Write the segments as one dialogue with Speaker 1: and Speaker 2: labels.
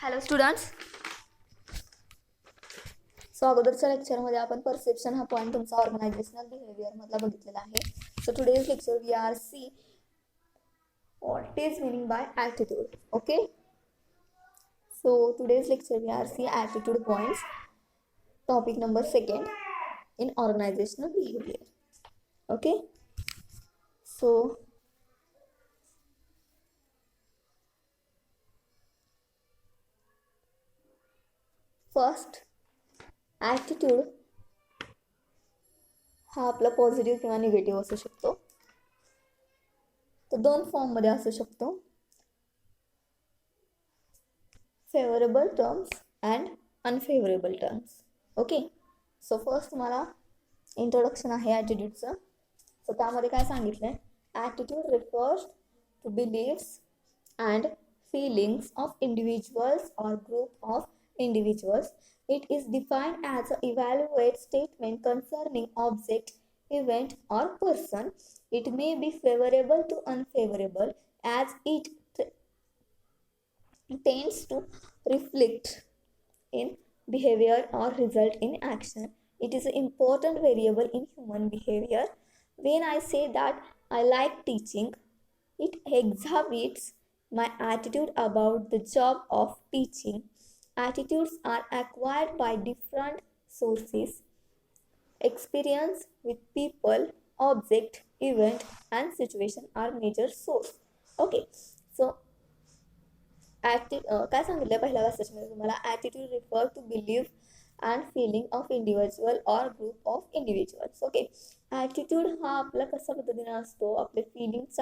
Speaker 1: Hello students. So अगोदरच्या लेक्चरमध्ये आपण परसेप्शन हा पॉईंट तुमचा ऑर्गनायझेशनल बिहेवियर मधला बघितलेला आहे. So today's lecture we are see what is meaning by attitude. Okay, so today's lecture we are see attitude points, topic number second in organizational behavior. Okay, so first, attitude हा आपला positive किंवा negative असू शकतो. तो दोन form मध्ये असू शकतो, favourable terms and unfavourable terms. Okay, so first तुम्हाला इंट्रोडक्शन आहे ॲटिट्यूडचं. सो त्यामध्ये काय सांगितलं आहे, attitude refers to beliefs and feelings of individuals or group of individuals. It is defined as a evaluate statement concerning object, event or person. It may be favorable to unfavorable as it tends to reflect in behavior or result in action. It is an important variable in human behavior. When I say that I like teaching, it exhibits my attitude about the job of teaching. Attitudes are acquired by different sources. Experience with people, object, event, and situation are major source. Okay, so काय सांगितलं पहिल्या पॅसेजमध्ये तुम्हाला, attitude refer to belief and feeling of individual or group of individuals. Okay, attitude हा आपला कशा पद्धतीने असतो, आपले फिलिंग्स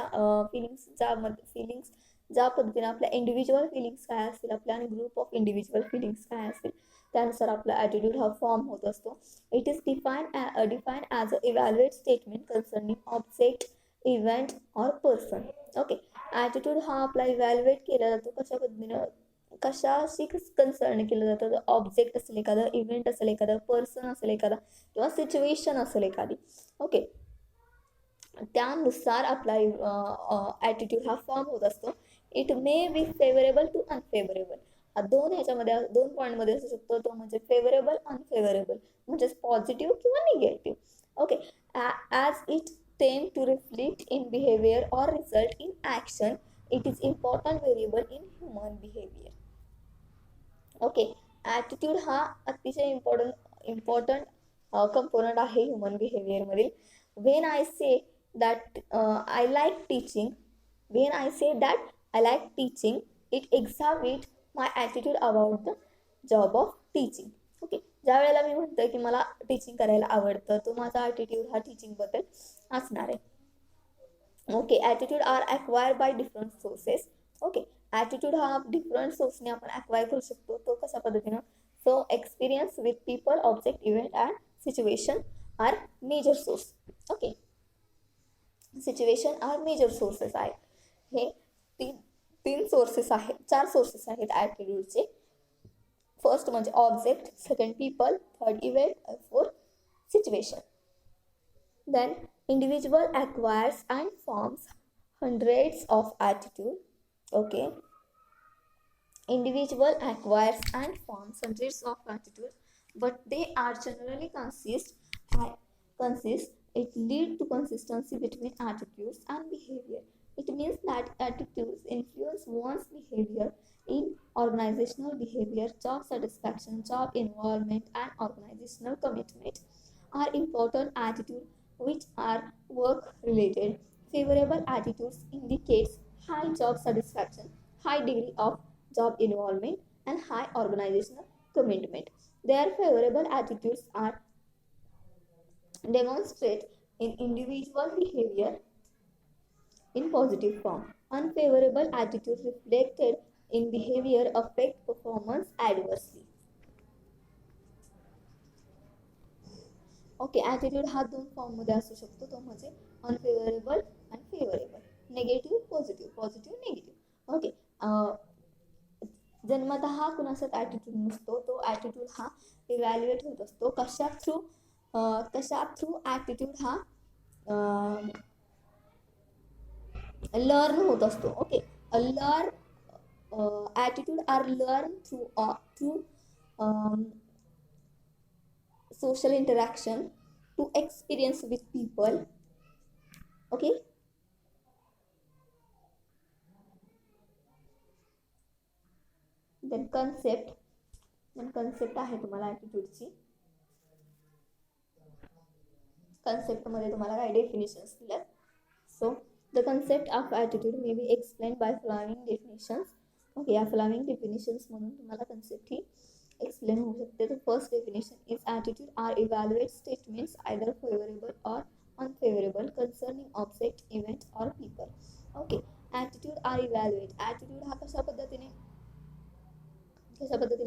Speaker 1: ज्या पद्धतीने आपल्या इंडिव्हिज्युअल फिलिंग्स काय असतील आपल्या आणि ग्रुप ऑफ इंडिव्हिज्युअल फिलिंग्स काय असतील त्यानुसार आपला ॲटिट्यूड हा फॉर्म होत असतो. It is define as a evaluate statement concerning object, event or person. Okay, attitude हा आपला इव्हॅल्युएट केला जातो कशा पद्धतीनं, कशाशी कन्सर्न केलं जातं. ऑब्जेक्ट असेल एखादं, इव्हेंट असेल एखादं, पर्सन असेल एखादा किंवा सिच्युएशन असेल एखादी. ओके, त्यानुसार आपला ॲटिट्यूड हा फॉर्म होत असतो. It may be favourable to unfavourable. दोन ह्याच्यामध्ये दोन पॉईंटमध्ये असू शकतो, तो म्हणजे फेवरेबल अनफेवरेबल, म्हणजेच पॉझिटिव्ह किंवा negative. Okay, as it tend to reflect in behaviour or result in action. It is important variable in human behaviour. Okay, attitude हा अतिशय इम्पॉर्टंट कंपोनंट आहे ह्युमन बिहेवियरमधील. When I say that I like teaching, when I say that I like teaching, it exhibits my attitude about the job of teaching. Okay, ज्या वेळेला मी म्हणते की मला teaching करायला आवडतं, तो माझा ॲटिट्यूड हा टीचिंगबद्दल असणार आहे. Okay, attitude are acquire by different sources. Okay, attitude हा डिफरंट सोर्सने आपण अक्वायर करू शकतो. तो कशा पद्धतीनं, so experience with people, object, event and situation are major source. Okay, situation are major sources आहेत. हे तीन सोर्सेस आहेत, चार सोर्सेस आहेत ॲटिट्यूडचे. फर्स्ट म्हणजे object, second people, third event, fourth situation. Then individual acquires and forms hundreds of attitude. Okay, individual acquires and forms hundreds of attitude, but they are generally consist. It lead to consistency between attitudes and behavior. It means that attitudes influence one's behavior in organizational behavior, job satisfaction, job involvement, and organizational commitment are important attitudes which are work related. Favorable attitudes indicates high job satisfaction, high degree of job involvement, and high organizational commitment. Their favorable attitudes are demonstrate in individual behavior in positive form. Unfavorable attitude reflected in behavior affect performance adversely. Okay, attitude हा दोन फॉर्ममध्ये असू शकतो, तो म्हणजे unfavourable आणि favourable, negative positive, positive negative. Okay, जन्मतः हा कुणाचाच ॲटिट्यूड नसतो, तो ॲटिट्यूड हा इव्हॅल्युएट होत असतो. कशा थ्रू ॲटिट्यूड हा लर्न होत असतो. Okay, learn attitude are learn through social interaction, to experience with people. Okay, then concept आहे तुम्हाला ॲटिट्यूडची. कन्सेप्टमध्ये तुम्हाला काय डेफिनेशन्स दिल्यात. So the concept of attitude may be explain by following definitions. Okay, या following definitions म्हणून तुम्हाला कन्सेप्ट ही explain होऊ शकते. The first definition is attitude are evaluate statements either favourable or unfavourable concerning object, event or people. Okay, attitude are evaluate. Attitude हा कशा पद्धतीने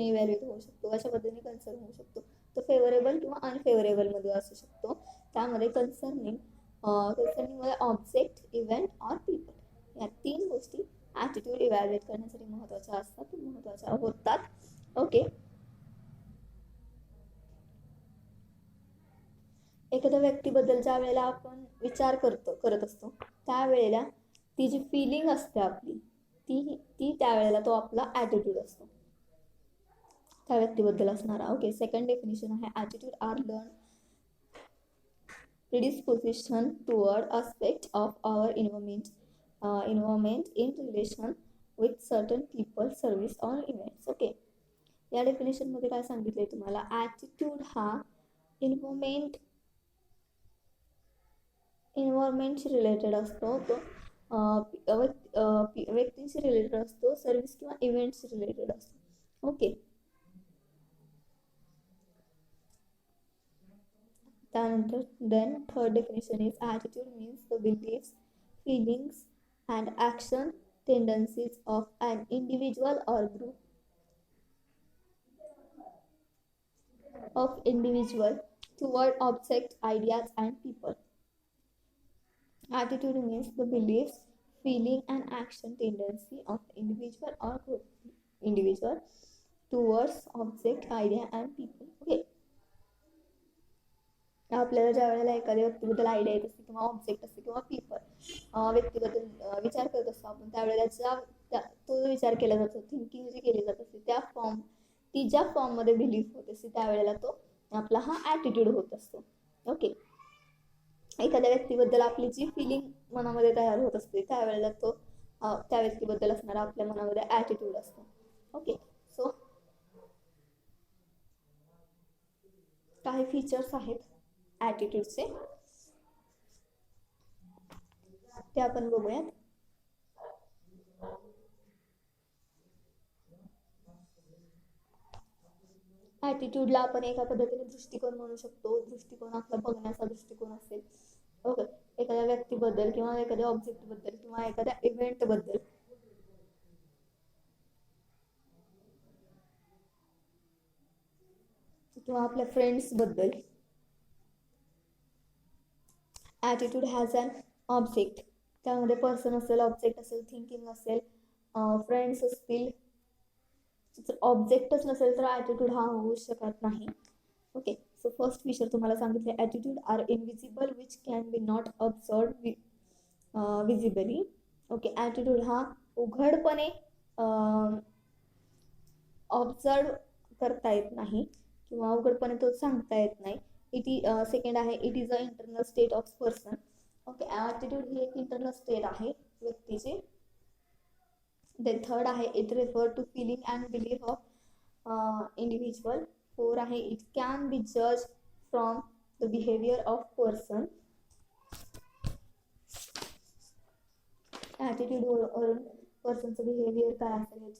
Speaker 1: evaluate होऊ शकतो, अशा पद्धतीने कन्सर्न होऊ शकतो. तो फेवरेबल किंवा अनफेवरेबलमध्ये असू शकतो. त्यामध्ये कन्सर्निंग मध्ये ऑब्जेक्ट, इव्हेंट ऑर पीपल या 3 गोष्टी ॲटिट्यूड इव्हॅल्युएट करण्यासाठी महत्त्वाच्या होतात. ओके, एखाद्या व्यक्तीबद्दल ज्या वेळेला आपण विचार करत असतो त्यावेळेला ती जी फिलिंग असते आपली ती त्यावेळेला तो आपला ॲटिट्यूड असतो त्या व्यक्तीबद्दल असणारा. ओके, सेकंड डेफिनेशन आहे attitude are learn predisposition toward aspect of our environment in relation with certain people, service or events. Okay, या डेफिनेशन मध्ये काय सांगितलंय तुम्हाला, ॲटिट्यूड हा इन्व्हायरमेंटशी रिलेटेड असतो, तो व्यक्तींशी रिलेटेड असतो, सर्व्हिस किंवा इव्हेंटशी रिलेटेड असतो. ओके, त्यानंतर then third definition is attitude means the beliefs, feelings and action tendencies of an individual or group of individual toward objects, ideas and people. Attitude means the beliefs, feeling and action tendency of individual or group individual towards object, idea and people. Okay, आपल्याला ज्या वेळेला एखाद्या व्यक्तीबद्दल idea येत असते किंवा object असते किंवा पीपल व्यक्तीबद्दल विचार करत असतो आपण, त्यावेळेला तो विचार केला जातो, थिंकिंग जी केली जात असते ती ज्या फॉर्ममध्ये बिलीफ होत असते त्यावेळेला तो आपला हा ॲटिट्यूड होत असतो. ओके, एखाद्या व्यक्तीबद्दल आपली जी फिलिंग मनामध्ये तयार होत असते त्यावेळेला तो त्या व्यक्तीबद्दल असणारा आपल्या मनामध्ये ॲटिट्यूड असतो. ओके, सो काही फीचर्स आहेत ॲटिट्यूडचे, ते आपण बघूयात. ॲटिट्यूडला आपण एका पद्धतीने दृष्टिकोन म्हणू शकतो. दृष्टिकोन आपला बघण्याचा दृष्टिकोन असेल. ओके, एखाद्या व्यक्तीबद्दल किंवा एखाद्या ऑब्जेक्टबद्दल किंवा एखाद्या इव्हेंटबद्दल किंवा आपल्या फ्रेंड्सबद्दल. ॲटिट्यूड हॅज अन ऑब्जेक्ट, त्यामध्ये पर्सन असेल, ऑब्जेक्ट असेल, थिंकिंग असेल, फ्रेंड्स असतील. ऑब्जेक्टच नसेल तर ॲटिट्यूड हा होऊ शकत नाही. ओके, सो फर्स्ट फीचर तुम्हाला सांगितले, attitude are invisible which can be not observe visibly. Okay, attitude हा उघडपणे ऑब्झर्व करता येत नाही किंवा उघडपणे तो सांगता येत नाही. सेकंड आहे it is a internal state of person. Okay, attitude ही एक इंटरनल स्टेट आहे व्यक्तीची. देन थर्ड आहे it refer to feeling and belief of individual. Four आहे इट कॅन बी जज from the behaviour of person. ॲटिट्यूडवरून पर्सनचं बिहेवियर काय असेल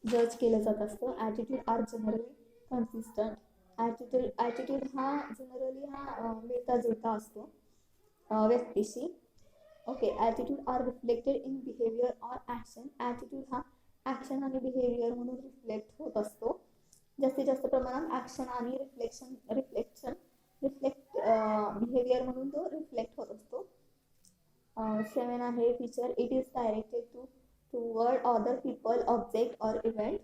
Speaker 1: जज केलं जात असतं. Attitude are generally consistent. Attitude हा जनरली मिळता जुळता असतो व्यक्तीशी. Okay, attitude are reflected in behaviour or action. Attitude हा ॲक्शन आणि बिहेवियर म्हणून रिफ्लेक्ट होत असतो. जास्तीत जास्त प्रमाणात ॲक्शन आणि बिहेवियर म्हणून तो रिफ्लेक्ट होत असतो. 7 आहे feature it is directed toward other people, object or event.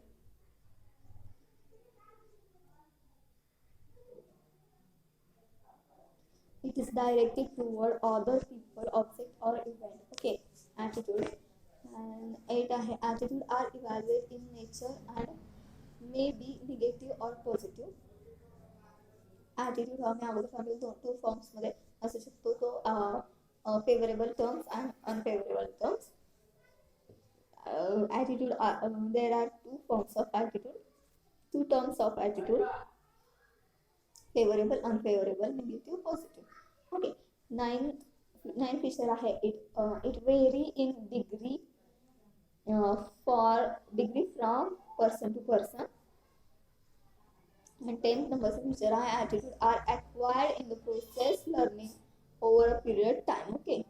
Speaker 1: It It is directed toward other people, object or event. Okay, attitude. And 8 आहे attitude are evaluate in nature and may be negative or positive. Attitude हा मी अगोदर सांगितलं two forms मध्ये असू शकतो तो favourable terms and unfavourable terms. Attitude there are two forms of attitude, two terms of attitude: favorable, unfavorable, negative, positive. Okay, nine feature आहे it vary in degree for degree from person to person. And 10th number feature आहे attitude are acquired in the process learning over a period time. Okay,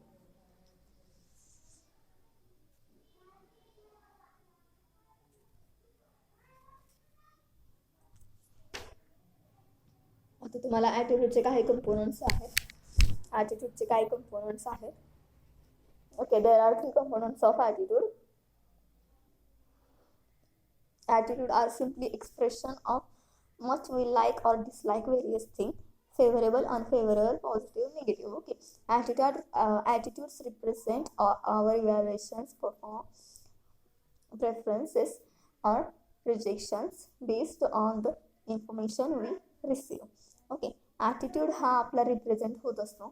Speaker 1: आता तुम्हाला ॲटिट्यूडचे काही components आहेत. ॲटिट्यूडचे काही components आहेत. Okay, there are 3 components of attitude. Attitude are simply expression of much we like or dislike various things: favorable, unfavorable, positive, negative. Okay, attitudes represent our evaluations, preferences or rejections based on the information we receive. Okay, attitude हा आपला represent होत असतो.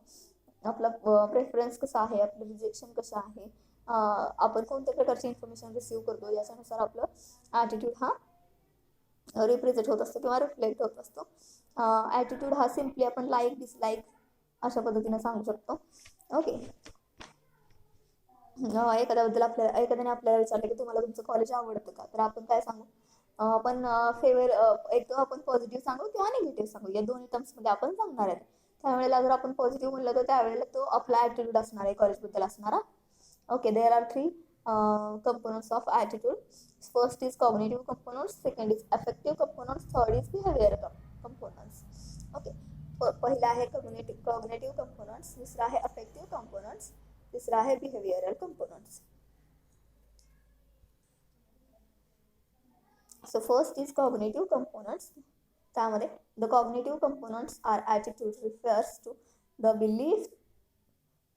Speaker 1: आपला preference कसा आहे, आपलं rejection कसं आहे, आपण कोणत्या प्रकारची इन्फॉर्मेशन रिसीव्ह करतो याच्यानुसार आपलं ॲटिट्यूड हा रिप्रेझेंट होत असतो किंवा रिफ्लेक्ट होत असतो. ॲटिट्यूड हा सिम्पली आपण लाईक डिसलाईक अशा पद्धतीने सांगू शकतो. ओके, एखाद्याने आपल्याला विचारलं की तुम्हाला तुमचं कॉलेज आवडतं का, तर आपण काय सांगू, आपण एक तर आपण पॉझिटिव्ह सांगू किंवा निगेटिव्ह सांगू, या दोन्ही टर्म्समध्ये आपण सांगणार आहेत. त्यावेळेला जर आपण पॉझिटिव्ह म्हणलं तर त्यावेळेला तो आपला ॲटिट्यूड असणार आहे कॉलेजबद्दल असणारा. Okay, there are 3 components of attitude. First is cognitive components, second is affective components, third is behavioral components. Okay, पहिला आहे cognitive components, दुसरा आहे affective components, तिसरा आहे behavioral components. So first is cognitive components. त्यामध्ये the cognitive components are attitude refers to the belief,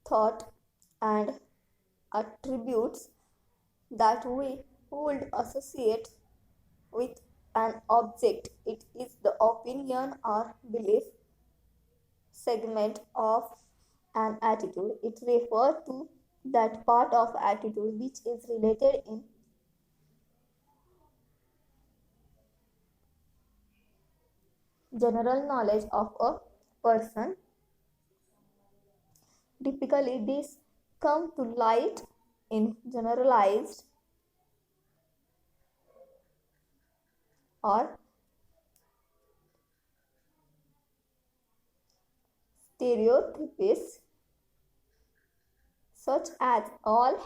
Speaker 1: thought and attributes that we would associate with an object. It is the opinion or belief segment of an attitude. It refers to that part of attitude which is related in general knowledge of a person. Typically, this come to light in generalized or stereotypes such as all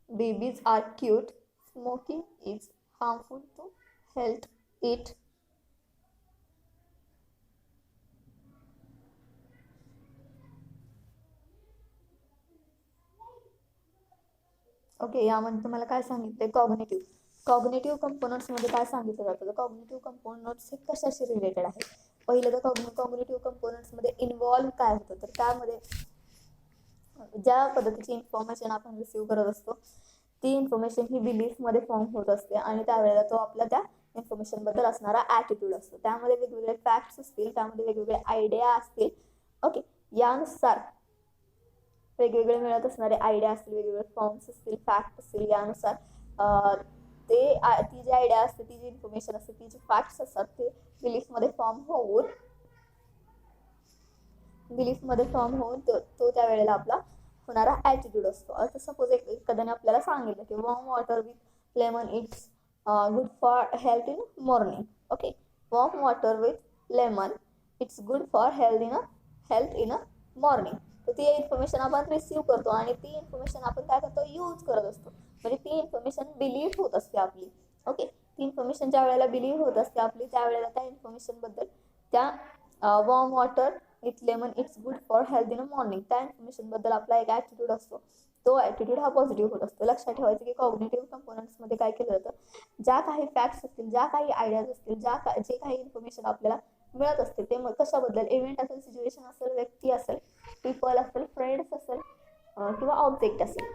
Speaker 1: babies are cute, smoking is harmful to health, it okay, यामध्ये तुम्हाला काय सांगितलं, cognitive कंपोनंट्समध्ये काय सांगितलं जातं, तर cognitive components हे कशाशी रिलेटेड आहे. पहिलं तर कॉग्नेटिव्ह कंपोनंट्समध्ये इन्व्हॉल्व काय होतं, तर त्यामध्ये ज्या पद्धतीची इन्फॉर्मेशन आपण रिसीव्ह करत असतो ती इन्फॉर्मेशन ही बिलीफमध्ये फॉर्म होत असते आणि त्यावेळेला तो आपला त्या इन्फॉर्मेशनबद्दल असणारा ॲटिट्यूड असतो. त्यामध्ये वेगवेगळे फॅक्ट्स असतील, त्यामध्ये वेगवेगळे आयडिया असतील. ओके, यानुसार वेगवेगळे मिळत असणारे आयडिया असतील, वेगवेगळे फॉर्म्स असतील, फॅक्ट असतील, यानुसार ती जी आयडिया असते, ती जी इन्फॉर्मेशन असते, ती जी फॅक्ट्स असतात ते बिलीफमध्ये फॉर्म होऊन तो त्यावेळेला आपला होणारा ॲटिट्यूड असतो. आता सपोज एखाद्याने आपल्याला सांगितलं की warm water with lemon it's good for health in morning. Okay, warm water with lemon it's good for health in a morning. तर ती इन्फॉर्मेशन आपण रिसीव्ह करतो आणि ती इन्फॉर्मेशन आपण काय करतो, यूज करत असतो. म्हणजे ती इन्फॉर्मेशन बिलीव्ह होत असते आपली. ओके, ती इन्फॉर्मेशन ज्या वेळेला बिलीव्ह होत असते आपली, त्यावेळेला त्या इन्फॉर्मेशनबद्दल त्या warm water with lemon it's good for health in a morning त्या इन्फॉर्मेशनबद्दल आपला एक ॲटिट्यूड असतो. तो ॲटिट्यूड हा पॉझिटिव्ह होत असतो. लक्षात ठेवायचं की कॉग्निटिव्ह कंपोनंट्समध्ये काय केलं जातं, ज्या काही फॅक्ट्स असतील, ज्या काही आयडियाज असतील, जे काही इन्फॉर्मेशन आपल्याला मिळत असते. ते कशाबद्दल, इव्हेंट असेल, सिच्युएशन असेल, व्यक्ती असेल, पीपल असेल, फ्रेंड्स असेल किंवा ऑब्जेक्ट असेल.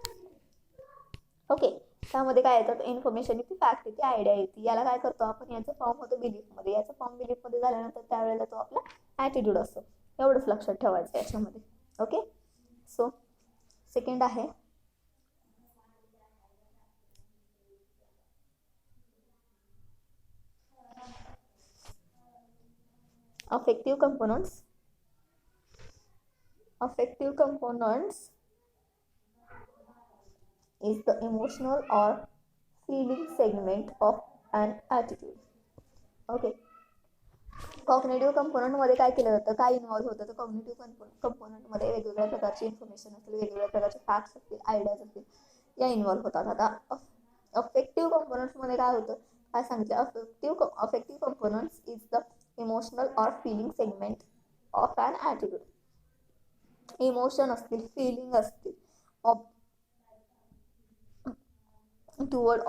Speaker 1: ओके, त्यामध्ये काय येतात, इन्फॉर्मेशन येते, फॅक्ट येते, आयडिया येते. याला काय करतो आपण, याचं फॉर्म होतो बिलीफमध्ये. याचं फॉर्म बिलीफमध्ये झाल्यानंतर त्यावेळेला तो आपला ॲटिट्यूड असतो. एवढंच लक्षात ठेवायचं याच्यामध्ये. ओके, सो सेकंड आहे affective components. Affective components is the emotional or feeling segment of an attitude. Okay, cognitive कंपोनंटमध्ये काय केलं जातं, काय इन्व्हॉल्व्ह होतं, तर कॉग्निटिव्ह कंपोनंटमध्ये वेगवेगळ्या प्रकारची इन्फॉर्मेशन असतील, वेगवेगळ्या प्रकारचे फॅक्ट्स असतील, आयडियाज असतील, या इन्व्हॉल्व्ह होतात. आता अफेक्टिव्ह कंपोनंट्समध्ये काय होतं, काय सांगितलं, affective components is the emotional or feeling segment of an attitude. Emotion असतील, फिलिंग असतील, टुवर्ड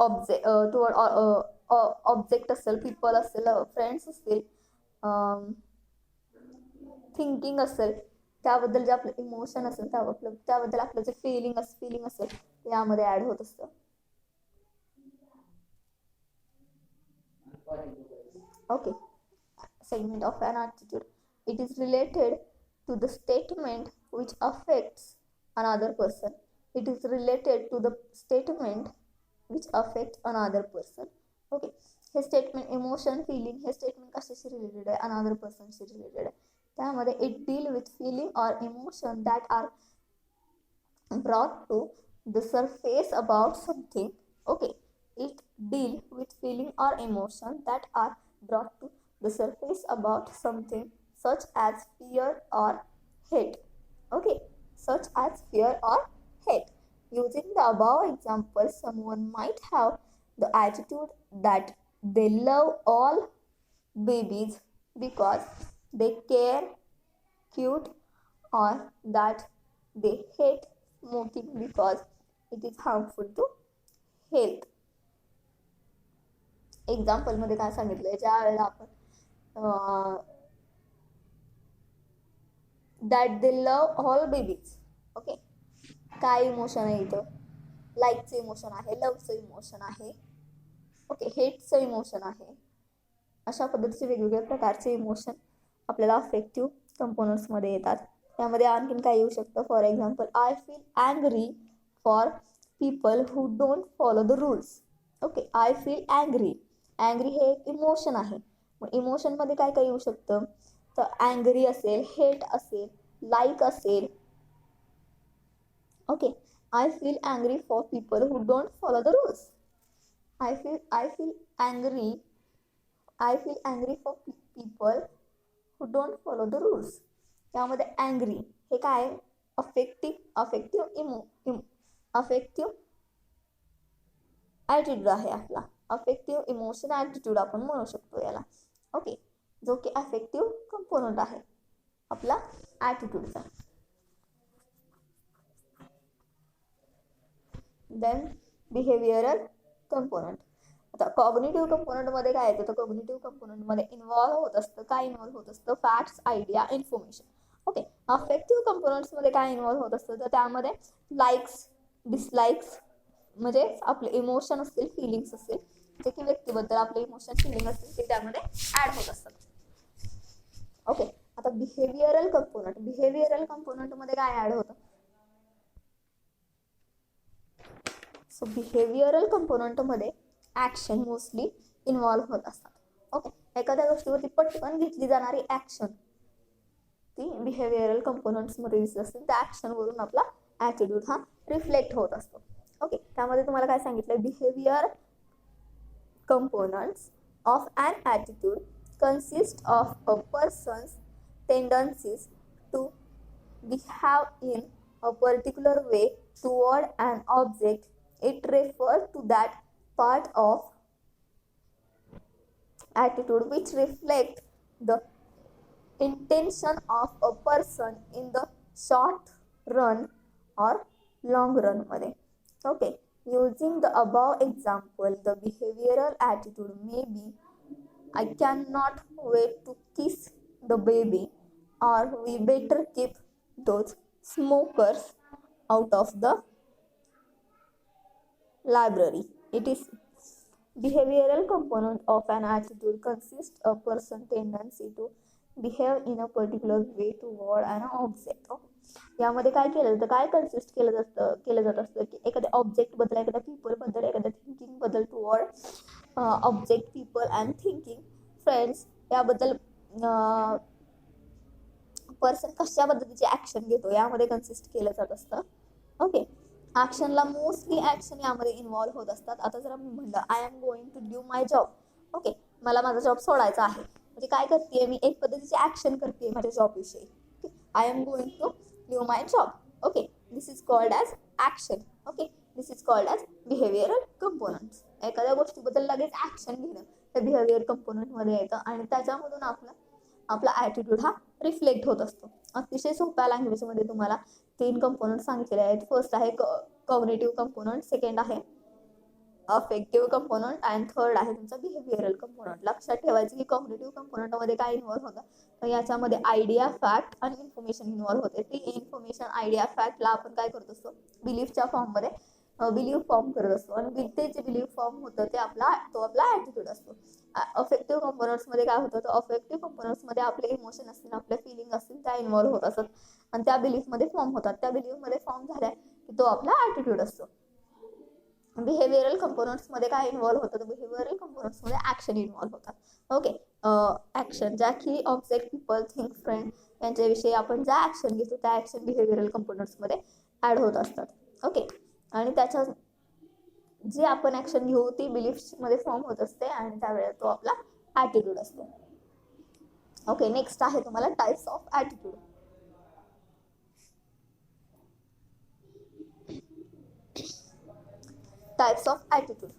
Speaker 1: ऑब्जेक्ट असेल, पीपल असेल, फ्रेंड्स असतील, थिंकिंग असेल, त्याबद्दल जे आपलं इमोशन असेल, त्याबद्दल आपलं जे फिलिंग असेल ते यामध्ये ॲड होत असतं. Okay, segment of an attitude. It is related to the statement which affects another person. It is related to the statement which affects another person. Okay, हे स्टेटमेंट इमोशन, फिलिंग, हे statement कशाशी related आहे, another पर्सनशी related आहे. त्यामध्ये it deal with feeling or emotion that are brought to the surface about something. Okay, it deal with feeling or emotion that are brought to the surface about something, such as fear or hate. Okay, such as fear or hate. Using the above example, someone might have the attitude that they love all babies because they care, cute, or that they hate smoking because it is harmful to health. Example मध्ये काय सांगितलंय, ज्या वेळेला आपण that they love all babies. Okay, काय emotion आहे इथं, लाईकचं emotion आहे, लवचं इमोशन आहे, ओके, हेटचं इमोशन आहे. अशा पद्धतीचे वेगवेगळ्या प्रकारचे इमोशन आपल्याला अफेक्टिव्ह कंपोनंट्समध्ये येतात. त्यामध्ये आणखीन काय येऊ शकतं, for example, I feel angry for people who don't follow the rules. Okay, I feel angry, angry हे एक इमोशन आहे. मग इमोशनमध्ये काय काय येऊ शकतं, तर अँग्री असेल, हेट असेल, लाईक असेल. Okay, I feel angry for people who don't follow the rules. I feel angry for people who don't follow the rules. त्यामध्ये अँग्री हे काय, अफेक्टिव्ह ॲटिट्यूड आहे आपला, अफेक्टिव्ह इमोशन ॲटिट्यूड आपण म्हणू शकतो याला. ओके, जो की अफेक्टिव्ह कंपोनंट आहे आपला ॲटिट्यूडचा. Then behavioural component. आता कॉग्निटिव्ह कंपोनंटमध्ये काय येतं, तर कॉग्निटिव्ह कंपोनंटमध्ये इन्व्हॉल्व्ह होत असतं, काय इन्व्हॉल्व्ह होत असतं, facts, idea, information. Okay, affective कंपोनंट्समध्ये काय इन्व्हॉल्व्ह होत असतं, तर त्यामध्ये लाईक्स, डिसलाईक्स, म्हणजे आपले इमोशन असतील, फिलिंग्स असतील, जे की व्यक्तीबद्दल आपले इमोशन, फिलिंग असतील ते त्यामध्ये ॲड होत असतात. ओके, आता बिहेवियरल कंपोनंटमध्ये काय ॲड होतं, सो बिहेवियरल कंपोनंटमध्ये ॲक्शन मोस्टली इन्व्हॉल्व्ह होत असतात. ओके, एखाद्या गोष्टीवरती पटकन घेतली जाणारी ॲक्शन ती बिहेवियरल कंपोनंट्समध्ये दिसत असते. त्या ॲक्शनवरून आपला ॲटिट्यूड हा रिफ्लेक्ट होत असतो. ओके, त्यामध्ये तुम्हाला काय सांगितलं, behaviour components of an attitude consist of a person's tendencies to behave in a particular way toward an object. It refers to that part of attitude which reflect the intention of a person in the short run or long run मध्ये. Okay, using the above example, the behavioral attitude may be, I cannot wait to kiss the baby, or we better keep those smokers out of the library. It is behavioral component of an attitude consists a person tendency to behave in a particular way toward an object. यामध्ये काय केलं जातं, काय consist केलं जात असतं की एखाद्या ऑब्जेक्ट बद्दल, एखाद्या पीपल बद्दल, एखाद्या थिंकिंग बद्दल toward object, people and thinking, friends याबद्दल पर्सन कशा पद्धतीचे ऍक्शन घेतो यामध्ये कन्सिस्ट केलं जात असतं. ओके, ऍक्शनला मोस्टली ऍक्शन यामध्ये इन्व्हॉल्व्ह होत असतात. आता जर मी म्हणलं I am going to give my job, okay, मला माझा जॉब सोडायचा आहे, म्हणजे काय करते मी, एक पद्धतीचे ऍक्शन करते माझ्या जॉबविषयी. I am going to give my job, okay, this is called as action. Okay, this is called as behavioural components. एखाद्या गोष्टीबद्दल लगेच ऍक्शन घेणं हे बिहेवियर कंपोनंटमध्ये येतं आणि त्याच्यामधून आपला ॲटिट्यूड हा रिफ्लेक्ट होत असतो. अतिशय सोप्या लँग्वेजमध्ये तुम्हाला 3 कंपोनंट सांगितलेले आहेत. फर्स्ट आहे कॉग्निटिव्ह कंपोनंट, सेकंड आहे अफेक्टिव्ह कंपोनंट अँड थर्ड आहे तुमचा बिहेवियरल कंपोनंट. लक्षात ठेवायचं की कॉग्निटिव्ह कंपोनंटमध्ये काय इन्व्हॉल्व्ह होतं, तर याच्यामध्ये आयडिया, फॅक्ट आणि इन्फॉर्मेशन इन्व्हॉल्व्ह होते. ती इन्फॉर्मेशन, आयडिया, फॅक्टला आपण काय करत असतो, बिलीफच्या फॉर्ममध्ये बिलीव्ह फॉर्म करत असतो आणि ते जे बिलीव्ह फॉर्म होतं ते आपला ॲटिट्यूड असतो. अफेक्टिव्ह कंपोनंट्समध्ये काय होतं, तर अफेक्टिव्ह कंपोनंट्समध्ये आपले इमोशन असतील, आपले फिलिंग असतील, त्या इन्व्हॉल्व्ह होत असतात आणि त्या बिलीफमध्ये फॉर्म होतात. त्या बिलीफमध्ये फॉर्म झाल्या की तो आपला ॲटिट्यूड असतो. बिहेवियरल कंपोनंट्समध्ये काय इन्व्हॉल्व्ह होतं, तर बिहेवियरल कंपोनंट्समध्ये ॲक्शन इन्व्हॉल्व्ह होतात. ओके, ॲक्शन ज्या की ऑब्जेक्ट, पीपल, थिंग, फ्रेंड यांच्याविषयी आपण ज्या ॲक्शन घेतो त्या ॲक्शन बिहेवियरल कंपोनंट्समध्ये ॲड होत असतात. ओके, आणि त्याच्या जे आपण ॲक्शन घेऊ ती बिलीफ्समध्ये फॉर्म होत असते आणि त्यावेळेला तो आपला ॲटिट्यूड असतो. ओके, नेक्स्ट आहे तुम्हाला types of attitude. Types of attitude.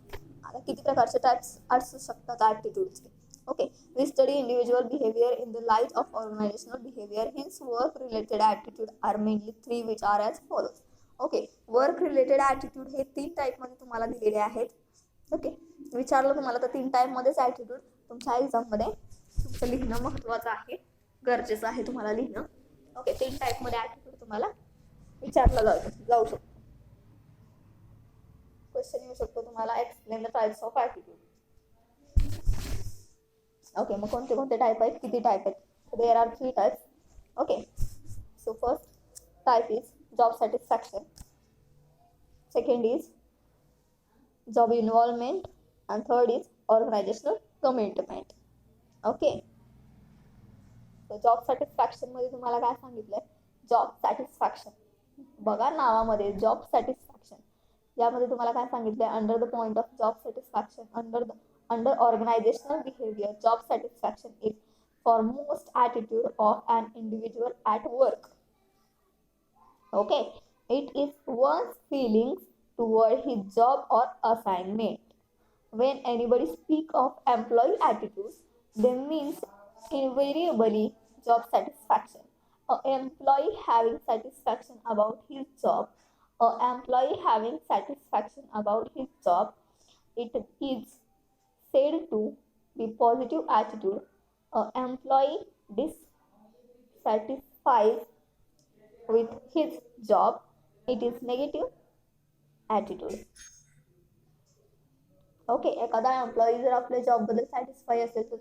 Speaker 1: आता किती प्रकारचे टाइप्स असू शकतात ॲटिट्यूडचे. Okay, we study individual behaviour in the light of organisational behaviour. Hence work related attitude are mainly 3 which are as follows. Okay, work related attitude हे 3 टाईपमध्ये तुम्हाला दिलेले आहेत. ओके, विचारलं तुम्हाला तर 3 टाईपमध्येच ॲटिट्यूड तुमच्या एक्झाममध्ये तुमचं लिहिणं महत्त्वाचं आहे, गरजेचं आहे तुम्हाला लिहिणं. ओके, 3 टाईपमध्ये ॲटिट्यूड तुम्हाला विचारलं जाऊ शकतो. क्वेश्चन येऊ शकतो तुम्हाला, explain the types of attitude. Okay, मग कोणते कोणते टाईप आहेत, किती टाईप आहेत, देर are 3 types. Okay, so first type is job satisfaction, second is job involvement and third is organizational commitment. Okay, so job satisfaction मध्ये तुम्हाला काय सांगितलंय, जॉब सॅटिस्फॅक्शन, बघा नावामध्ये जॉब सॅटिस्फॅक्शन, यामध्ये तुम्हाला काय सांगितलंय, under the point of job satisfaction, under organisational behaviour, job satisfaction is foremost attitude of an individual at work. Okay, it is one's feelings toward his job or assignment. When anybody speak of employee attitudes, they means invariably job satisfaction. An employee having satisfaction about his job, it is said to be positive attitude. An employee dissatisfied with his job, it is negative attitude. Okay, एखादा employee जर आपल्या जॉबबद्दल satisfied असेल तर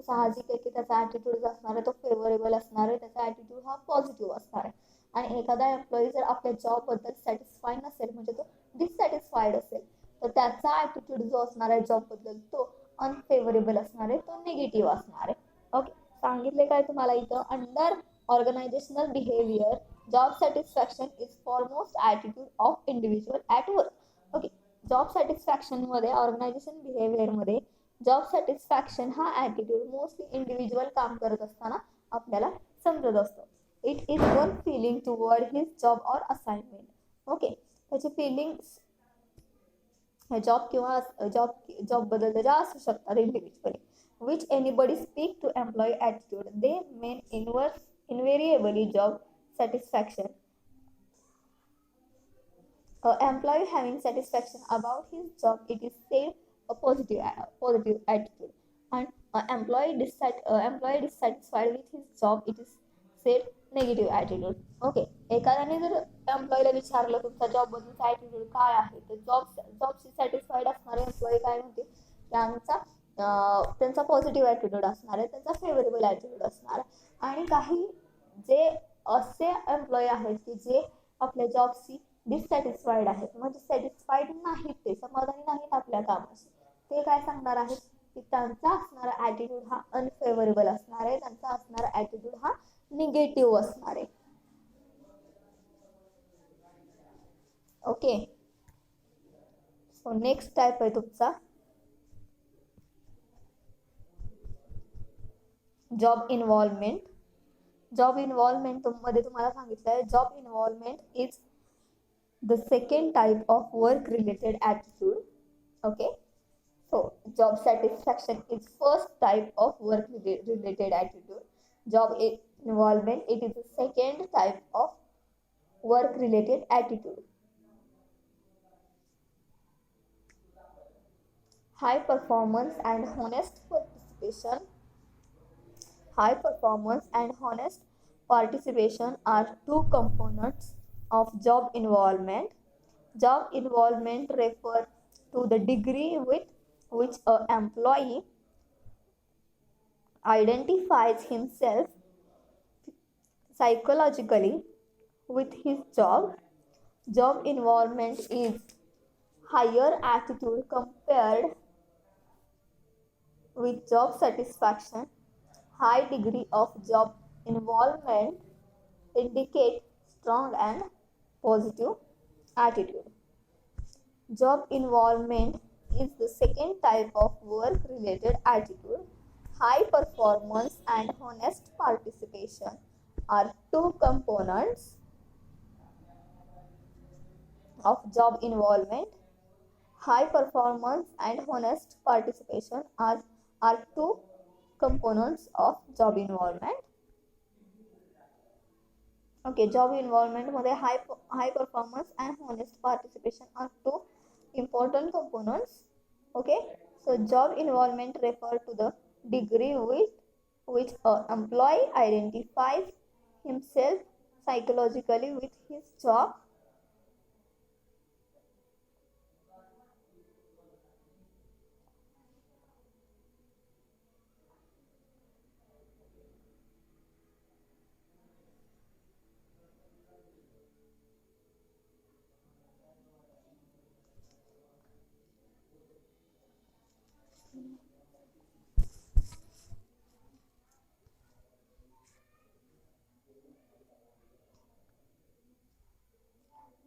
Speaker 1: साहजिक आहे की त्याचा attitude जो असणार आहे तो फेवरेबल असणार आहे, त्याचा ॲटिट्यूड हा पॉझिटिव्ह असणार आहे. आणि एखादा एम्प्लॉई जर आपल्या जॉबबद्दल सॅटिस्फाय नसेल, म्हणजे तो डिससॅटिस्फाईड असेल, तर त्याचा ॲटिट्यूड जो असणार आहे जॉबबद्दल तो अनफेवरेबल असणार आहे, तो निगेटिव्ह असणार आहे. ओके, सांगितले काय तुम्हाला इथं, under organisational behaviour job satisfaction is foremost attitude of individual at work. Okay, job सॅटिस्फॅक्शनमध्ये, ऑर्गनायझेशन बिहेवियरमध्ये जॉब सॅटिस्फॅक्शन हा ॲटिट्यूड मोस्टली इंडिव्हिज्युअल काम करत असताना आपल्याला समजत असतो. It is one feeling toward his job or assignment. Okay, त्याचे फिलिंग्स जॉब किंवा जॉबबद्दल ज्या असू शकतात individually, which anybody speak to employee attitude, they mean invariably job satisfaction. Employee having satisfaction about his job, it is said a positive attitude. And employee dissatisfied with his job, it is said negative attitude. Okay, एखाद्याने जर एम्प्लॉईला विचारलं तुमच्या job बद्दलचा attitude काय आहे, तर जॉबशी satisfied असणारे employee काय म्हणते की त्यांचा पॉझिटिव्ह ॲटिट्यूड असणार आहे, त्यांचा फेवरेबल ॲटिट्यूड असणार आहे. आणि काही जे असे एम्प्लॉई आहेत की जे आपल्या जॉबशी डिससॅटिस्फाईड आहेत, म्हणजे सॅटिस्फाईड नाहीत, ते समाधानी नाहीत आपल्या कामाशी, ते काय सांगणार आहेत की त्यांचा असणारा ॲटिट्यूड हा अनफेवरेबल असणार आहे, त्यांचा असणारा ॲटिट्यूड हा निगेटिव्ह असणार आहे. ओके, सो नेक्स्ट टाईप आहे तुमचा जॉब इन्व्हॉल्वमेंट. जॉब इन्व्हॉल्वमेंट मध्ये तुम्हाला सांगितलं आहे, job involvement is the second type of work related attitude. Okay, so job satisfaction is first type of work related attitude. Job involvement, it is the second type of work related attitude. High performance and honest participation. High performance and honest participation are two components of job involvement. Job involvement refers to the degree with which an employee identifies himself psychologically with his job. Job involvement is higher attitude compared with job satisfaction. High degree of job involvement indicate strong and positive attitude. Job involvement is the second type of work related attitude. High performance and honest participation are two components of job involvement. High performance and honest participation are two components of job involvement. Okay, job involvement मध्ये high performance and honest participation are two important components. Okay, so job involvement refer to the degree with which an employee identifies himself psychologically with his job.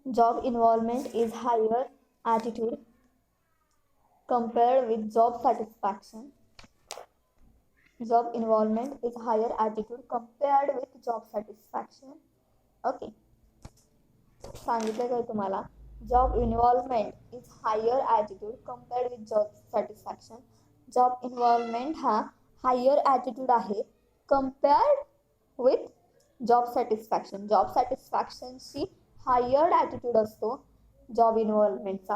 Speaker 1: Job involvement is higher attitude compared with job satisfaction. Job involvement is higher attitude compared with job satisfaction. Okay, सांगितलं काय तुम्हाला, job involvement is higher attitude compared with job satisfaction. Job involvement हा higher attitude आहे compared with job satisfaction. Job सॅटिस्फॅक्शनशी higher attitude असतो job इन्व्हॉल्वमेंटचा,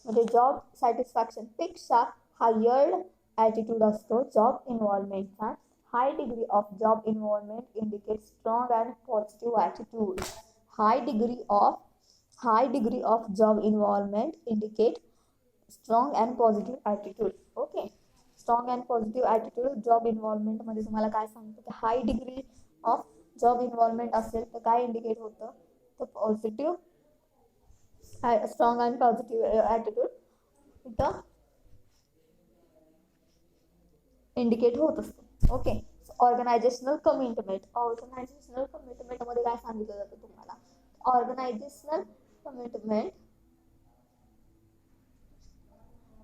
Speaker 1: म्हणजे job सॅटिस्फॅक्शनपेक्षा हायर ॲटिट्यूड असतो जॉब इन्व्हॉल्वमेंटचा. High degree of job involvement indicate strong and positive attitude. High degree of job involvement indicate strong and positive attitude. Okay, strong and positive attitude job involvement मध्ये तुम्हाला काय सांगतो की हाय degree of job involvement असेल तर काय indicate होतं, तर positive strong and positive attitude इथं इंडिकेट होत असतो. ओके, ऑर्गनायझेशनल कमिटमेंट मध्ये काय सांगितलं जातं तुम्हाला, organisational commitment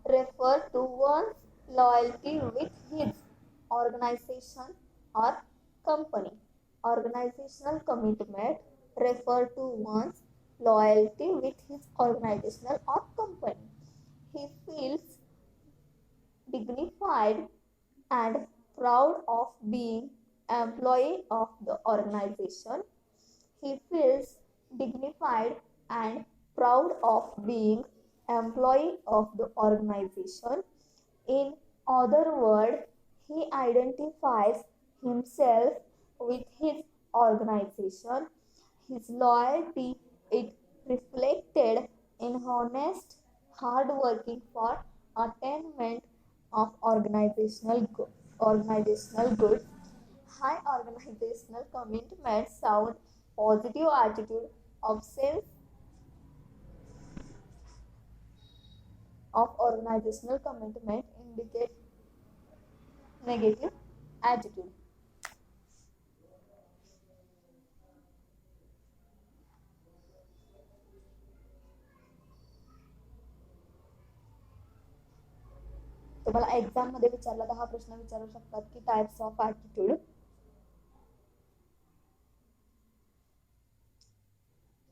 Speaker 1: refer to one's loyalty with his organization or company. Organizational commitment refer to one's loyalty with his organizational or company. He feels dignified and proud of being employee of the organization. He feels dignified and proud of being employee of the organization. In other words, He identifies himself with his organization. His loyalty is reflected in honest hard working for attainment of organizational good. High organizational commitment sound positive attitude, absence of organizational commitment indicate negative attitude. तुम्हाला exam मध्ये विचारला तर हा प्रश्न विचारू शकतात की types of attitude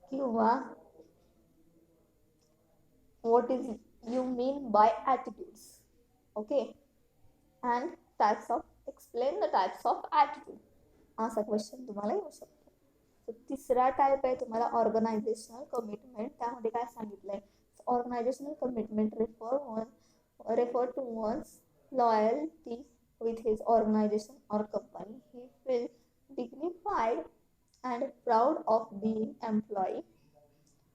Speaker 1: किंवा what is you mean by attitudes, okay, and types of explain the types of attitude असा क्वेश्चन तुम्हाला येऊ शकतो. तर तिसरा टाइप आहे तुम्हाला ऑर्गनायझेशनल कमिटमेंट. त्यामध्ये काय सांगितलंय, organisational commitment refer to one's loyalty with his organization or company. He feels dignified and proud of being employee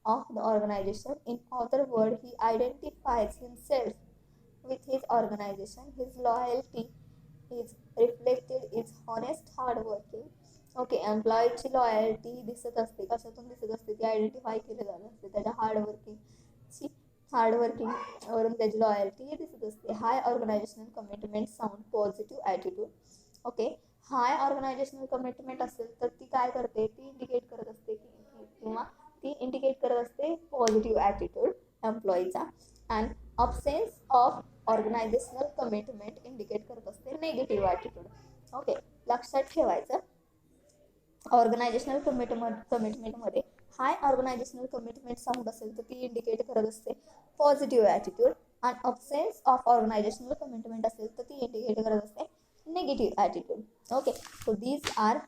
Speaker 1: of the organization. In other words, he identifies himself with his organization. His loyalty is reflected is honest hard working. Okay, एम्प्लॉयची loyalty दिसत असते, कशातून दिसत असते ती identify केली जात असते त्याच्या हार्डवर्किंग वरून त्याची लॉयल्टी दिसत असते. High organisational commitment sound positive attitude. Okay, high organisational commitment असेल तर ती काय करते, ती इंडिकेट करत असते किंवा ती इंडिकेट करत असते पॉझिटिव्ह ॲटिट्यूड एम्प्लॉईचा. And absence of organisational commitment indicate करत असते नेगेटिव्ह ॲटिट्यूड. ओके, लक्षात ठेवायचं ऑर्गनायझेशनल कमिटमेंटमध्ये हाय ऑर्गनायझेशनल कमिटमेंट साऊंड असेल तर ती इंडिकेट करत असते पॉझिटिव्ह ॲटिट्यूड. आणि अब्सेन्स ऑफ ऑर्गनायझेशनल कमिटमेंट असेल तर ती इंडिकेट करत असते negative attitude. Okay, so these are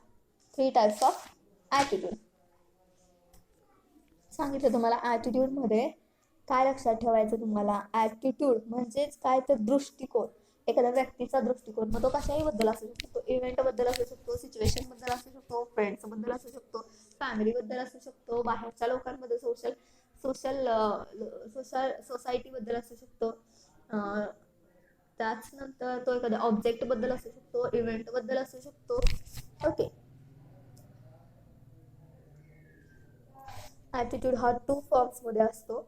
Speaker 1: 3 types of attitude. सांगितलं तुम्हाला ॲटिट्यूडमध्ये काय लक्षात ठेवायचं. तुम्हाला ॲटिट्यूड म्हणजेच काय तर दृष्टिकोन, एखाद्या व्यक्तीचा दृष्टिकोन. मग तो कशाही बद्दल असू शकतो, इव्हेंट बद्दल असू शकतो, सिच्युएशन बद्दल असू शकतो, फ्रेंड्स बद्दल असू शकतो, फॅमिली बद्दल असू शकतो, बाहेरच्या लोकांमध्ये सोशल सोसायटी बद्दल असू शकतो. त्याच नंतर तो एखाद्या ऑब्जेक्ट बद्दल असू शकतो, इव्हेंट बद्दल असू शकतो. ओके, ॲटिट्यूड हा 2 फॉर्म्समध्ये असतो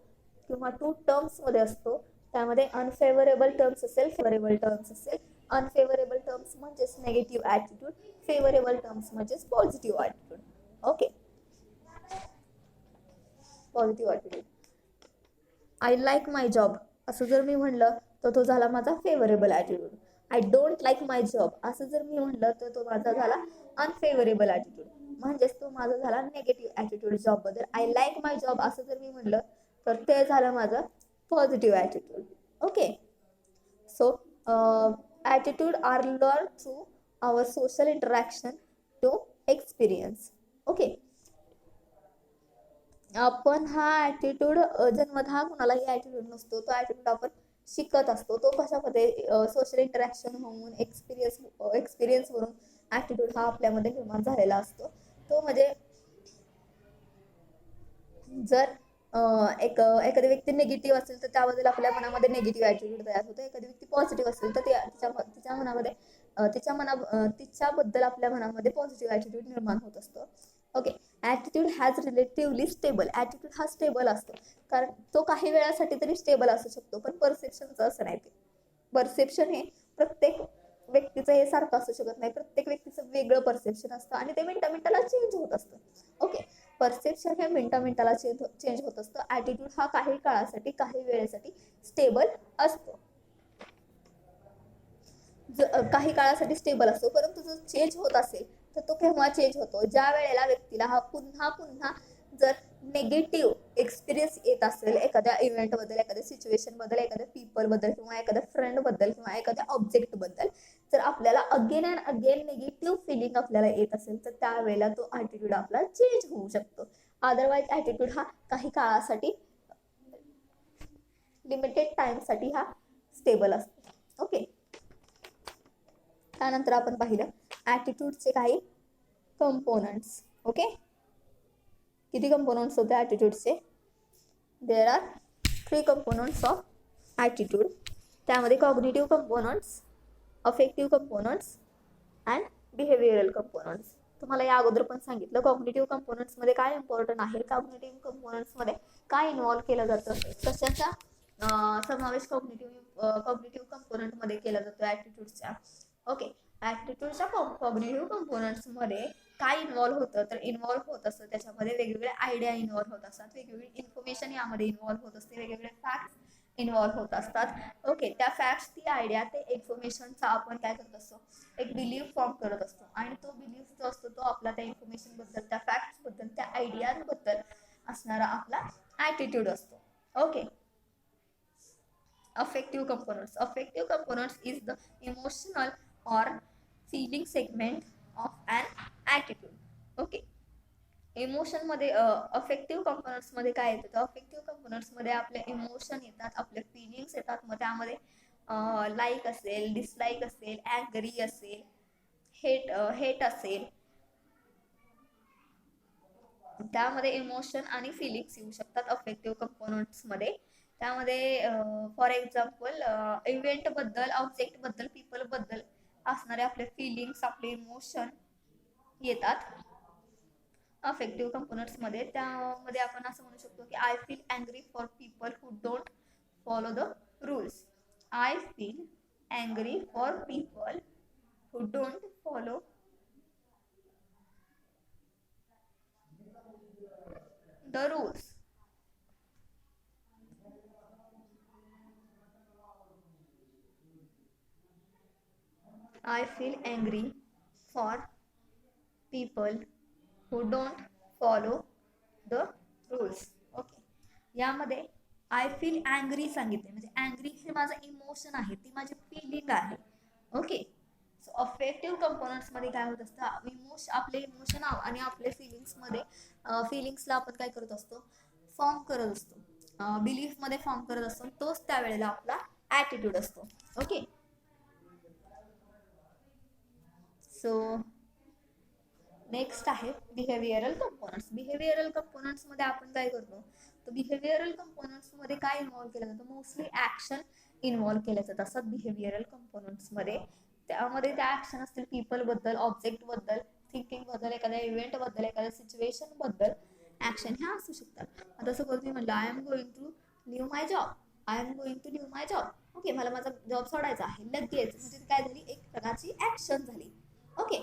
Speaker 1: किंवा 2 टर्म्समध्ये असतो. त्यामध्ये अनफेवरेबल टर्म्स असेल, फेवरेबल टर्म्स असेल. अनफेवरेबल टर्म्स म्हणजेच नेगेटिव्ह ॲटिट्यूड, फेवरेबल टर्म्स म्हणजेच positive attitude. Okay, positive attitude, I like my job असं जर मी म्हणलं तर तो झाला माझा favourable attitude. I don't like my job असं जर मी म्हणलं तर तो माझा झाला अनफेवरेबल ॲटिट्यूड, म्हणजेच तो माझा झाला नेगेटिव्ह ॲटिट्यूड जॉबबद्दल. आय लाईक माय जॉब असं जर मी म्हणलं तर ते झालं माझं positive attitude. Okay, so attitude are learn through our social interaction to experience. Okay, आपण हा ॲटिट्यूड जन्मतः कुणालाही ॲटिट्यूड नसतो, तो ॲटिट्यूड आपण शिकत असतो. तो कशामध्ये सोशल इंटरॅक्शन होऊन एक्सपिरियन्सवरून ॲटिट्यूड हा आपल्यामध्ये निर्माण झालेला असतो. तो म्हणजे जर एखादी व्यक्ती निगेटिव्ह असेल तर त्याबद्दल आपल्या मनामध्ये निगेटिव्ह ॲटिट्यूड तयार होतो. एखादी व्यक्ती पॉझिटिव्ह असेल तर तिच्याबद्दल आपल्या मनामध्ये पॉझिटिव्ह ॲटिट्यूड निर्माण होत असतो. Okay, attitude has relatively stable. Attitude हा स्टेबल असतो, कारण तो काही वेळासाठी तरी स्टेबल असू शकतो, पण परसेप्शनचं असं नाही. ते परसेप्शन हे प्रत्येक व्यक्तीचं हे सारखं असू शकत नाही. प्रत्येक व्यक्तीचं वेगळं परसेप्शन असतं आणि ते मिनिटाला चेंज होत असतं. ओके, परसेप्शन हे मिनिटाला चेंज होत असतं. ॲटिट्यूड हा काही काळासाठी काही वेळेसाठी स्टेबल असतो. काही काळासाठी स्टेबल असतो, परंतु जर चेंज होत असेल तर तो केव्हा चेंज होतो, ज्या वेळेला व्यक्तीला हा पुन्हा जर निगेटिव्ह एक्सपिरियन्स येत असेल एखाद्या इव्हेंटबद्दल, एखाद्या सिच्युएशनबद्दल, एखाद्या पीपलबद्दल किंवा एखाद्या फ्रेंडबद्दल किंवा एखाद्या ऑब्जेक्टबद्दल. जर आपल्याला again and again negative feeling आपल्याला येत असेल तर त्यावेळेला तो ॲटिट्यूड आपला चेंज होऊ शकतो. अदरवाईज ॲटिट्यूड हा काही काळासाठी, लिमिटेड टाइमसाठी हा स्टेबल असतो. ओके, त्यानंतर आपण पाहिलं ॲटिट्यूडचे काही कंपोनंट्स. ओके, किती कंपोनंट्स होते ॲटिट्यूडचे? There are 3 components of attitude. त्यामध्ये cognitive components, affective components and behavioural components. तुम्हाला या अगोदर पण सांगितलं कॉग्निटिव्ह कंपोनंट्समध्ये काय इम्पॉर्टंट आहे, कॉग्निटिव्ह कंपोनंट्समध्ये काय इन्व्हॉल्व केलं जातं, कशाचा समावेश कॉग्निटिव्ह कंपोनंटमध्ये केला जातो ॲटिट्यूडच्या. ओके, ॲटिट्यूडच्या कॉग्निटिव्ह कंपोनंट्समध्ये काय इन्व्हॉल्व होतं, तर इन्व्हॉल्व होत असतं त्याच्यामध्ये वेगवेगळे आयडिया इन्व्हॉल्व होत असतात, वेगवेगळी इन्फॉर्मेशन यामध्ये इन्व्हॉल्व होत असते, वेगवेगळे फॅक्ट्स इन्व्हॉल्व होत असतात. ओके, त्या फॅक्ट्स, ती आयडिया, ते इन्फॉर्मेशनचा आपण काय करत असतो, एक बिलीफ फॉर्म करत असतो. आणि तो बिलीफ जो असतो तो आपला त्या इन्फॉर्मेशनबद्दल, त्या फॅक्ट्सबद्दल, त्या आयडियाबद्दल असणारा आपला ॲटिट्यूड असतो. Okay, affective components is the emotional or feeling segment of an attitude. Okay, emotion मध्ये अफेक्टिव्ह कंपोनंट्स मध्ये काय येतं, तर अफेक्टिव्ह कंपोनंट्स मध्ये आपले इमोशन येतात, आपले फिलिंग्स येतात. मग त्यामध्ये लाईक असेल, डिसलाईक असेल, ॲग्री असेल, हेट असेल, त्यामध्ये इमोशन आणि फिलिंग्स येऊ शकतात अफेक्टिव्ह कंपोनंट्स मध्ये. त्यामध्ये फॉर एक्झाम्पल इव्हेंट बद्दल, ऑब्जेक्ट बद्दल, पीपल बद्दल असणारे आपले फिलिंग्स, आपले इमोशन येतात अफेक्टिव्ह कंपोनंट्स मध्ये. त्यामध्ये आपण असं म्हणू शकतो की I feel angry for people who don't follow the rules. I feel angry for people who don't follow the rules. I feel angry for people who don't follow the rules. Okay, यामध्ये I feel angry सांगितले, म्हणजे angry हे माझं emotion आहे, ती माझी feeling आहे. Okay, so affective components मध्ये काय होत असतं, आपले इमोशन आणि आपले फिलिंग्समध्ये, फिलिंग्सला आपण काय करत असतो, फॉर्म करत असतो, बिलीफ मध्ये फॉर्म करत असतो. तोच त्यावेळेला आपला ॲटिट्यूड असतो. ओके, सो नेक्स्ट आहे बिहेवियरल कंपोनंट्स. बिहेवियरल कंपोनंट्स मध्ये आपण काय करतो, तर बिहेवियरल कंपोनंट्स मध्ये काय इन्व्हॉल्व केलं जातं, मोस्टली ऍक्शन इन्व्हॉल्व केल्या जात असतात बिहेवियरल कंपोनंट्स मध्ये. त्यामध्ये त्या ऍक्शन असतील पीपल बद्दल, ऑब्जेक्ट बद्दल, थिंकिंग बद्दल, एखाद्या इव्हेंट बद्दल, एखाद्या सिच्युएशन बद्दल ऍक्शन ह्या असू शकतात. आता सपोज मी म्हटलं I am going to leave my job, I am going to leave my job. Okay, मला माझा जॉब सोडायचा आहे लगेच, म्हणजे काय झाली, एक प्रकारची ऍक्शन झाली. ओके,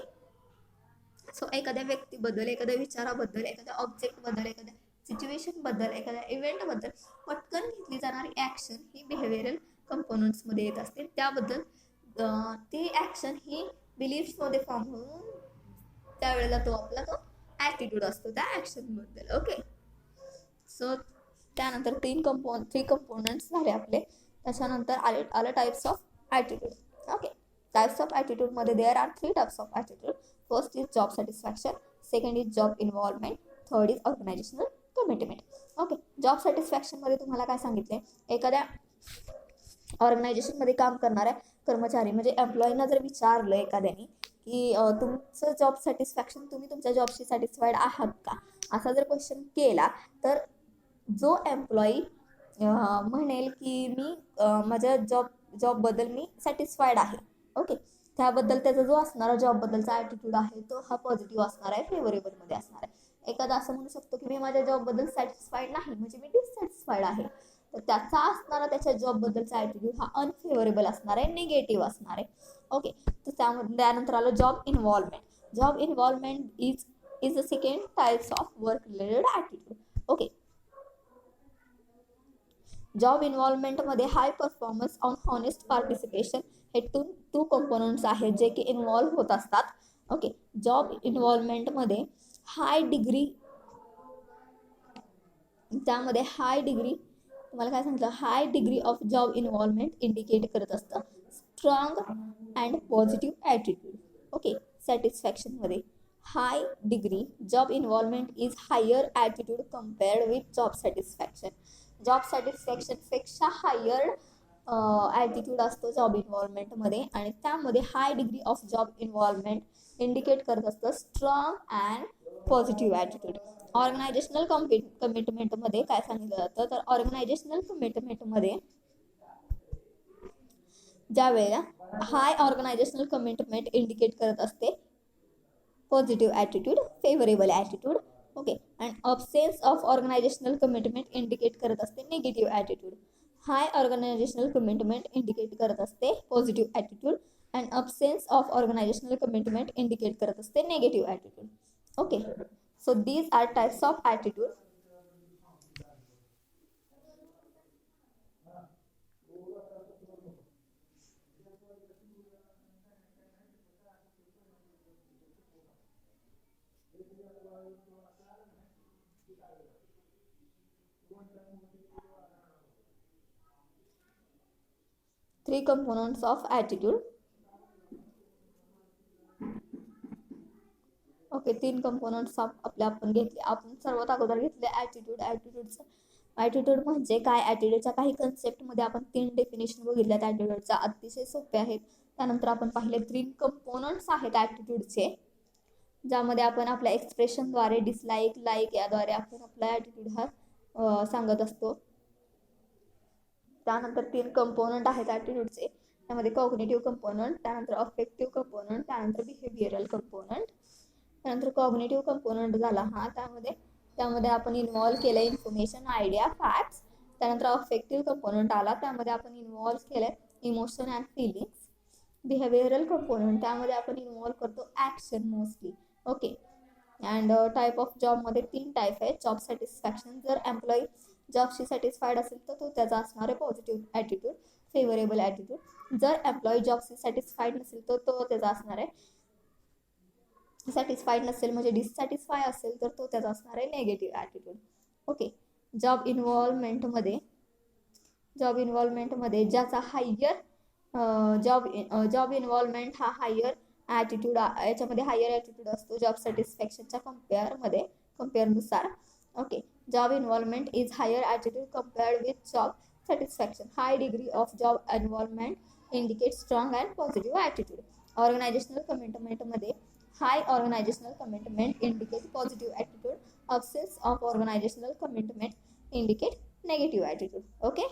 Speaker 1: सो एखाद्या व्यक्तीबद्दल, एखाद्या विचाराबद्दल, एखाद्या ऑब्जेक्ट बद्दल, एखाद्या सिच्युएशन बद्दल, एखाद्या इव्हेंट बद्दल पटकन घेतली जाणारी ऍक्शन ही बिहेवियरल कंपोनंट्स मध्ये येत असते. त्याबद्दल ती ऍक्शन ही बिलीफ्स मध्ये फॉर्म होऊन त्यावेळेला तो आपला तो ॲटिट्यूड असतो त्या ऍक्शन बद्दल. ओके, सो त्यानंतर 3 कंपोनंट्स झाले आपले. त्याच्यानंतर आले types of attitude. Okay, types of attitude मध्ये there are 3 types of attitude. First is job satisfaction, second is job involvement, third is organisational commitment. Okay, job satisfaction मध्ये तुम्हाला काय सांगितले, एखाद्या ऑर्गनायझेशन मध्ये काम करणाऱ्या कर्मचारी म्हणजे एम्प्लॉईना जर विचारलं एखाद्याने की तुमचं जॉब सॅटिस्फॅक्शन, तुम्ही तुमच्या जॉबशी सॅटिस्फाईड आहात का, असा जर क्वेश्चन केला, तर जो एम्प्लॉई म्हणेल की मी माझ्या जॉबबद्दल मी सॅटिस्फाईड आहे. ओके, त्याबद्दल त्याचा जो असणारा जॉबबद्दलचा ॲटिट्यूड आहे तो हा पॉझिटिव्ह असणार आहे, फेवरेबलमध्ये असणार आहे. एखादा असं म्हणू शकतो की मी माझ्या जॉबबद्दल सॅटिस्फाईड नाही, म्हणजे मी डिससॅटिस्फाईड आहे, तर त्याचा असणारा त्याच्या जॉबबद्दलचा ॲटिट्यूड हा अनफेवरेबल असणार आहे, निगेटिव्ह असणार आहे. ओके, तर त्यानंतर आलं job involvement. Job involvement is the second types of work related attitude. Okay, job इन्व्हॉल्वमेंटमध्ये high performance on honest participation हे टू कंपोनंट्स आहेत जे की इन्व्हॉल्व होत असतात. ओके, जॉब इन्व्हॉल्वमेंटमध्ये त्यामध्ये हाय डिग्री तुम्हाला काय सांगितलं, high degree of job involvement indicate करत असतं strong and positive attitude. Okay, सॅटिस्फॅक्शनमध्ये high degree job involvement is higher attitude compared with job satisfaction. Job सॅटिस्फॅक्शनपेक्षा हायर ॲटिट्यूड असतो जॉब इन्व्हॉल्वमेंटमध्ये, आणि त्यामध्ये high degree of job involvement indicate करत असतं strong and positive attitude. Organisational कमिटमेंटमध्ये काय सांगितलं जातं, तर ऑर्गनायझेशनल कमिटमेंटमध्ये ज्या वेळेला हाय ऑर्गनायझेशनल कमिटमेंट इंडिकेट करत असते positive attitude, favourable attitude. Okay. And absence of organisational commitment indicate करत असते negative attitude. High organisational commitment indicate करत असते positive attitude, and absence of organisational commitment indicate करत असते negative attitude. Okay. So these are types of attitude. 3 components of attitude. Okay, 3 components आपले आपण घेतले. आपण सर्वात अगोदर घेतले ॲटिट्यूड. ॲटिट्यूड म्हणजे काय, ॲटिट्यूडच्या काही कन्सेप्टमध्ये आपण 3 डेफिनेशन बघितल्यात ॲटिट्यूडच्या, अतिशय सोपे आहेत. त्यानंतर आपण पाहिले 3 कंपोनंट्स आहेत ॲटिट्यूडचे, ज्यामध्ये आपण आपल्या एक्सप्रेशनद्वारे डिसलाईक, लाईक याद्वारे आपण आपला ॲटिट्यूड हा सांगत असतो. त्यानंतर 3 कंपोनंट आहेत ॲटिट्यूडचे, त्यामध्ये कॉग्निटिव्ह कंपोनंट, त्यानंतर अफेक्टिव्ह कंपोनंट, त्यानंतर बिहेवियरल कंपोनंट. त्यानंतर कॉग्निटिव्ह कंपोनंट झाला हा, त्यामध्ये आपण इन्व्हॉल्व केलं इन्फॉर्मेशन, आयडिया, फॅक्ट्स. त्यानंतर अफेक्टिव्ह कंपोनंट आला, त्यामध्ये आपण इन्व्हॉल्व केलं emotion and feelings. Behavioural component, त्यामध्ये आपण इन्व्हॉल्व करतो action mostly. Okay. And type of जॉबमध्ये 3 टाईप आहे. जॉब सॅटिस्फॅक्शन, जर एम्प्लॉई जॉबशी सॅटिस्फाईड असेल तर तो त्याचा असणार आहे पॉझिटिव्ह ॲटिट्यूड, फेवरेबल ॲटिट्यूड. जर एम्प्लॉई जॉबशी सॅटिस्फाईड नसेल तर तो त्याचा असणार आहे, सॅटिस्फाईड नसेल म्हणजे डिससॅटिस्फाय असेल तर तो त्याचा असणार आहे नेगेटिव्ह ॲटिट्यूड. ओके. जॉब इन्व्हॉल्वमेंटमध्ये ज्याचा हायर जॉब इन्व्हॉल्वमेंट हा हायर ॲटिट्यूड, याच्यामध्ये हायर ॲटिट्यूड असतो जॉब सॅटिस्फॅक्शनच्या कंपेअरनुसार. Okay. Job involvement is higher attitude compared with job satisfaction. High degree of job involvement indicate strong and positive attitude. Organisational कमिटमेंटमध्ये high organisational commitment indicate positive attitude, absence of organisational commitment indicate negative attitude. Okay.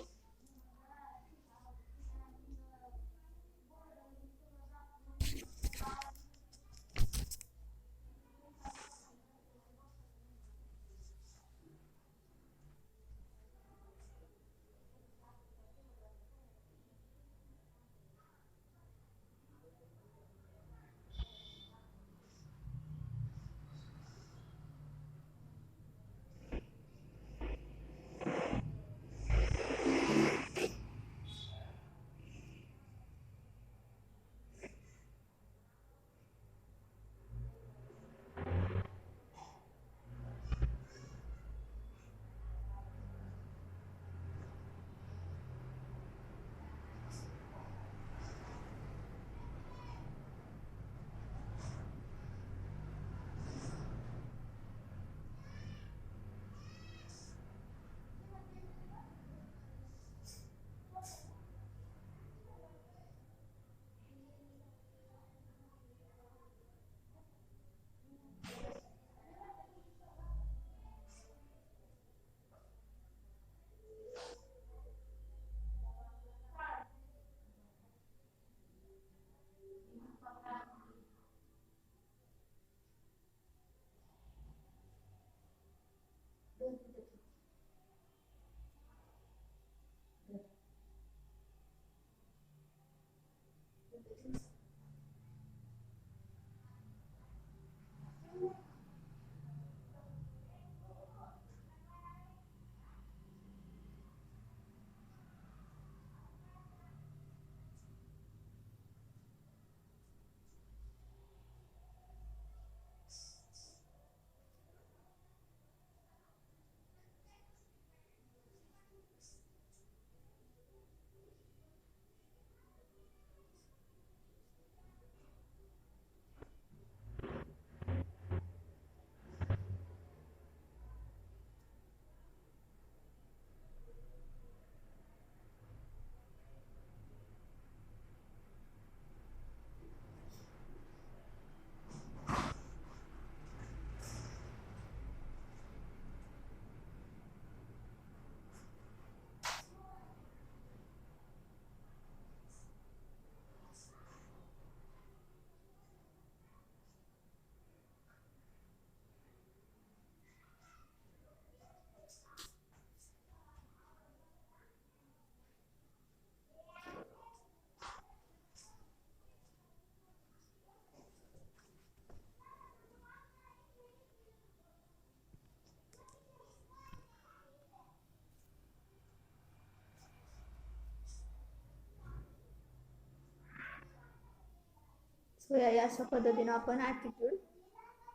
Speaker 1: So या अशा पद्धतीनं आपण attitude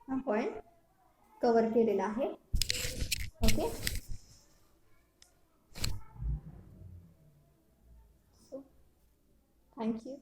Speaker 1: हा point cover केलेला आहे. Okay, so thank you.